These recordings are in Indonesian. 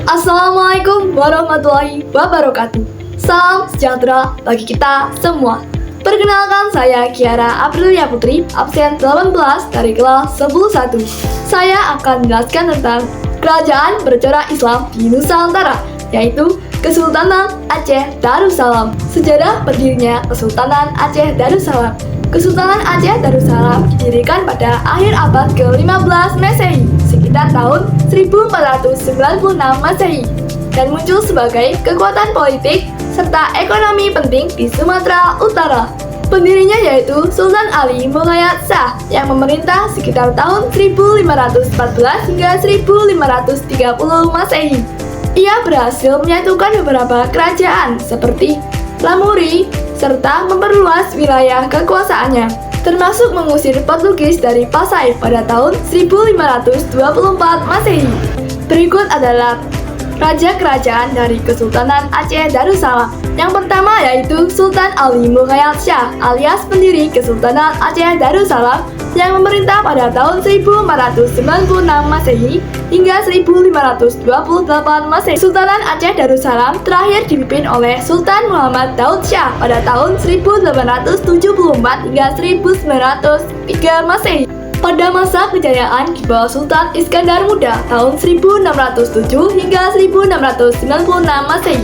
Assalamualaikum warahmatullahi wabarakatuh. Salam sejahtera bagi kita semua. Perkenalkan, saya Kiara Aprilia Putri, absen 18 dari kelas 11-1. Saya akan menjelaskan tentang kerajaan bercorak Islam di Nusantara, yaitu Kesultanan Aceh Darussalam. Sejarah berdirinya Kesultanan Aceh Darussalam. Kesultanan Aceh Darussalam didirikan pada akhir abad ke-15 Masehi, sekitar tahun 1496 Masehi, dan muncul sebagai kekuatan politik serta ekonomi penting di Sumatera Utara. Pendirinya yaitu Sultan Ali Muhayyad Shah yang memerintah sekitar tahun 1514 hingga 1530 Masehi. Ia berhasil menyatukan beberapa kerajaan seperti Lamuri serta memperluas wilayah kekuasaannya, termasuk mengusir Portugis dari Pasai pada tahun 1524 Masehi. Berikut adalah raja kerajaan dari Kesultanan Aceh Darussalam. Yang pertama yaitu Sultan Ali Muhayyad Shah alias pendiri Kesultanan Aceh Darussalam yang memerintah pada tahun 1496 Masehi hingga 1528 Masehi. Sultanan Aceh Darussalam terakhir dipimpin oleh Sultan Muhammad Daud Shah pada tahun 1874 hingga 1903 Masehi. Pada masa kejayaan di bawah Sultan Iskandar Muda tahun 1607 hingga 1696 Masehi,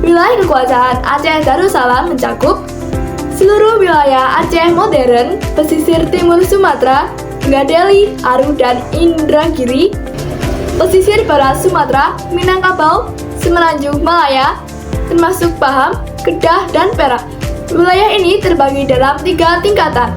wilayah kekuasaan Aceh Darussalam mencakup seluruh wilayah Aceh modern, pesisir timur Sumatera, hingga Deli, Aru, dan Indragiri, pesisir barat Sumatera, Minangkabau, Semenanjung Malaya, termasuk Pahang, Kedah, dan Perak. Wilayah ini terbagi dalam 3 tingkatan.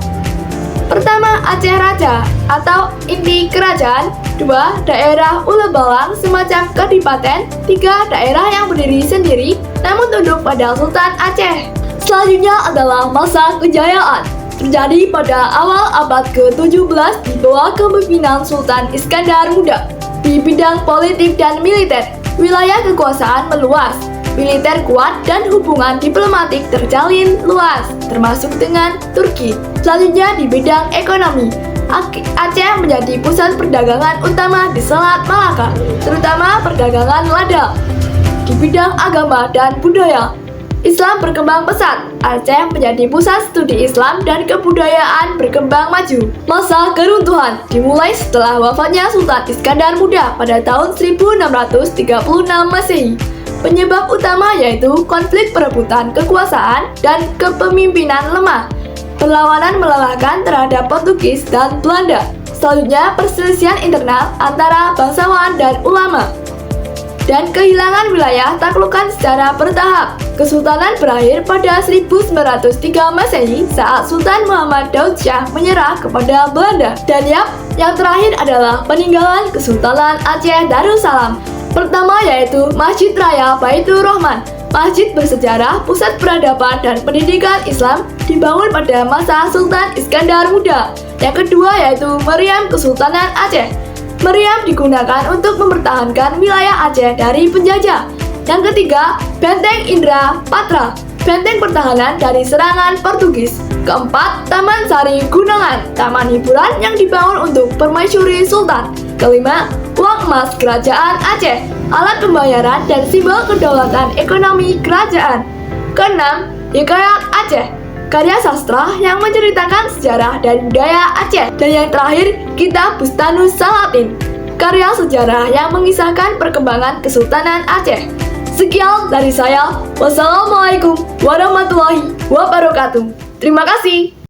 Pertama, Aceh Raja atau inti kerajaan. 2, daerah Ulebalang semacam kadipaten. 3, daerah yang berdiri sendiri namun tunduk pada Sultan Aceh. Selanjutnya adalah masa kejayaan. Terjadi pada awal abad ke-17 di bawah kepemimpinan Sultan Iskandar Muda. Di bidang politik dan militer, wilayah kekuasaan meluas, militer kuat, dan hubungan diplomatik terjalin luas, termasuk dengan Turki. Selanjutnya di bidang ekonomi, Aceh menjadi pusat perdagangan utama di Selat Malaka, terutama perdagangan lada. Di bidang agama dan budaya, Islam berkembang pesat. Aceh menjadi pusat studi Islam dan kebudayaan berkembang maju. Masa keruntuhan dimulai setelah wafatnya Sultan Iskandar Muda pada tahun 1636 Masehi. Penyebab utama yaitu konflik perebutan kekuasaan dan kepemimpinan lemah, perlawanan melelahkan terhadap Portugis dan Belanda. Selanjutnya, perselisihan internal antara bangsawan dan ulama, dan kehilangan wilayah taklukan secara bertahap. Kesultanan berakhir pada 1903 Masehi saat Sultan Muhammad Daud Shah menyerah kepada Belanda. Dan yang terakhir adalah peninggalan Kesultanan Aceh Darussalam. Pertama yaitu Masjid Raya Baitur Rahman. Masjid bersejarah, pusat peradaban dan pendidikan Islam, dibangun pada masa Sultan Iskandar Muda. Yang kedua yaitu Meriam Kesultanan Aceh. Meriam digunakan untuk mempertahankan wilayah Aceh dari penjajah. Yang ketiga, Benteng Indra Patra, benteng pertahanan dari serangan Portugis. Keempat, Taman Sari Gunungan, taman hiburan yang dibangun untuk permaisuri Sultan. Kelima, uang emas Kerajaan Aceh, alat pembayaran dan simbol kedaulatan ekonomi kerajaan. Keenam, Hikayat Aceh, karya sastra yang menceritakan sejarah dan budaya Aceh. Dan yang terakhir, Kitab Bustanus Salatin, karya sejarah yang mengisahkan perkembangan Kesultanan Aceh. Sekian dari saya. Wassalamualaikum warahmatullahi wabarakatuh. Terima kasih.